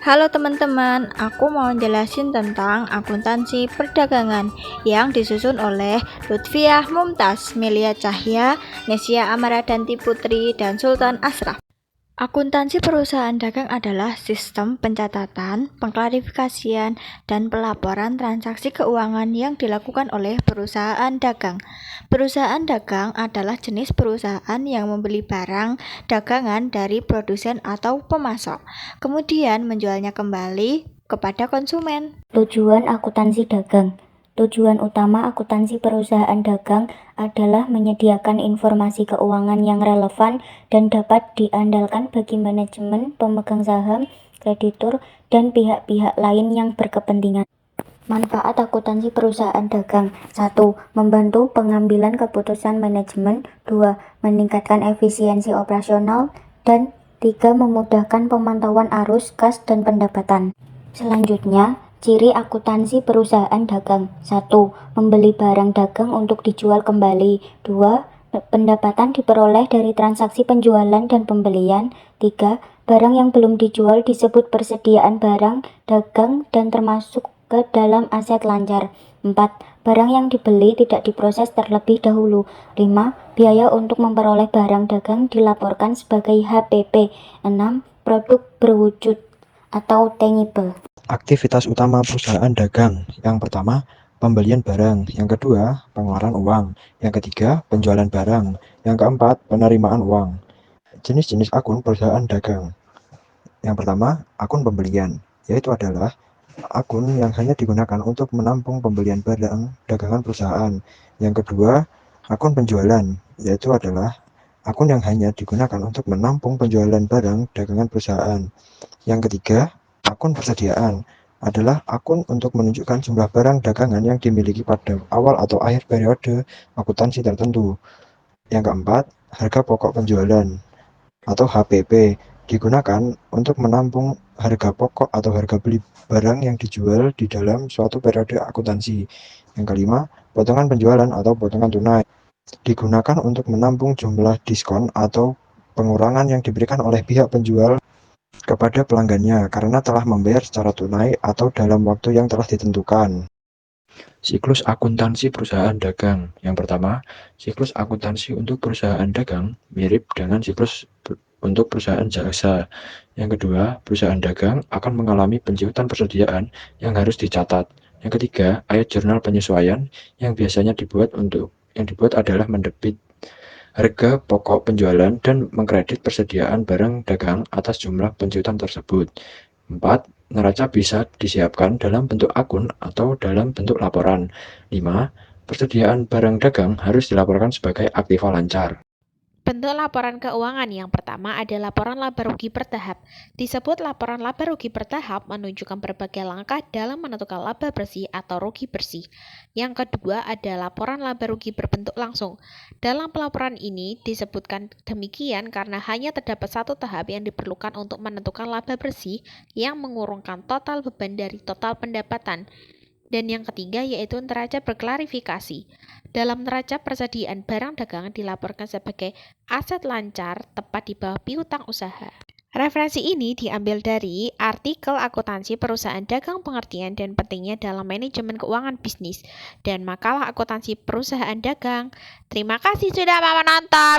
Halo teman-teman, aku mau jelasin tentang akuntansi perdagangan yang disusun oleh Lutfiah Mumtaz, Melia Cahya, Nesia Amaradanti Putri, dan Sultan Ashraf. Akuntansi perusahaan dagang adalah sistem pencatatan, pengklarifikasian, dan pelaporan transaksi keuangan yang dilakukan oleh perusahaan dagang. Perusahaan dagang adalah jenis perusahaan yang membeli barang dagangan dari produsen atau pemasok, kemudian menjualnya kembali kepada konsumen. Tujuan akuntansi dagang. Tujuan utama akuntansi perusahaan dagang adalah menyediakan informasi keuangan yang relevan dan dapat diandalkan bagi manajemen, pemegang saham, kreditur, dan pihak-pihak lain yang berkepentingan. Manfaat akuntansi perusahaan dagang. 1. Membantu pengambilan keputusan manajemen. 2. Meningkatkan efisiensi operasional. Dan 3. Memudahkan pemantauan arus kas dan pendapatan. Selanjutnya, ciri akuntansi perusahaan dagang. 1. Membeli barang dagang untuk dijual kembali. 2. Pendapatan diperoleh dari transaksi penjualan dan pembelian. 3. Barang yang belum dijual disebut persediaan barang dagang dan termasuk ke dalam aset lancar. 4. Barang yang dibeli tidak diproses terlebih dahulu. 5. Biaya untuk memperoleh barang dagang dilaporkan sebagai HPP. 6. Produk berwujud atau tangible. Aktivitas utama perusahaan dagang. Yang pertama, pembelian barang. Yang kedua, pengeluaran uang. Yang ketiga, penjualan barang. Yang keempat, penerimaan uang. Jenis-jenis akun perusahaan dagang. Yang pertama, akun pembelian, yaitu adalah akun yang hanya digunakan untuk menampung pembelian barang dagangan perusahaan. Yang kedua, akun penjualan, yaitu adalah akun yang hanya digunakan untuk menampung penjualan barang dagangan perusahaan. Yang ketiga, akun persediaan adalah akun untuk menunjukkan jumlah barang dagangan yang dimiliki pada awal atau akhir periode akuntansi tertentu. Yang keempat, harga pokok penjualan atau HPP digunakan untuk menampung harga pokok atau harga beli barang yang dijual di dalam suatu periode akuntansi. Yang kelima, potongan penjualan atau potongan tunai digunakan untuk menampung jumlah diskon atau pengurangan yang diberikan oleh pihak penjual kepada pelanggannya karena telah membayar secara tunai atau dalam waktu yang telah ditentukan. Siklus akuntansi perusahaan dagang. Yang pertama, siklus akuntansi untuk perusahaan dagang mirip dengan siklus untuk perusahaan jasa. Yang kedua, perusahaan dagang akan mengalami penciutan persediaan yang harus dicatat. Yang ketiga, ayat jurnal penyesuaian yang biasanya dibuat adalah mendebit harga pokok penjualan dan mengkredit persediaan barang dagang atas jumlah penciutan tersebut. 4. Neraca bisa disiapkan dalam bentuk akun atau dalam bentuk laporan. 5. Persediaan barang dagang harus dilaporkan sebagai aktiva lancar. Bentuk laporan keuangan yang pertama ada laporan laba rugi bertahap. Disebut laporan laba rugi bertahap menunjukkan berbagai langkah dalam menentukan laba bersih atau rugi bersih. Yang kedua ada laporan laba rugi berbentuk langsung. Dalam pelaporan ini disebutkan demikian karena hanya terdapat satu tahap yang diperlukan untuk menentukan laba bersih yang mengurungkan total beban dari total pendapatan. Dan yang ketiga yaitu neraca berklarifikasi. Dalam neraca persediaan barang dagangan dilaporkan sebagai aset lancar tepat di bawah piutang usaha. Referensi ini diambil dari artikel akuntansi perusahaan dagang pengertian dan pentingnya dalam manajemen keuangan bisnis dan makalah akuntansi perusahaan dagang. Terima kasih sudah menonton.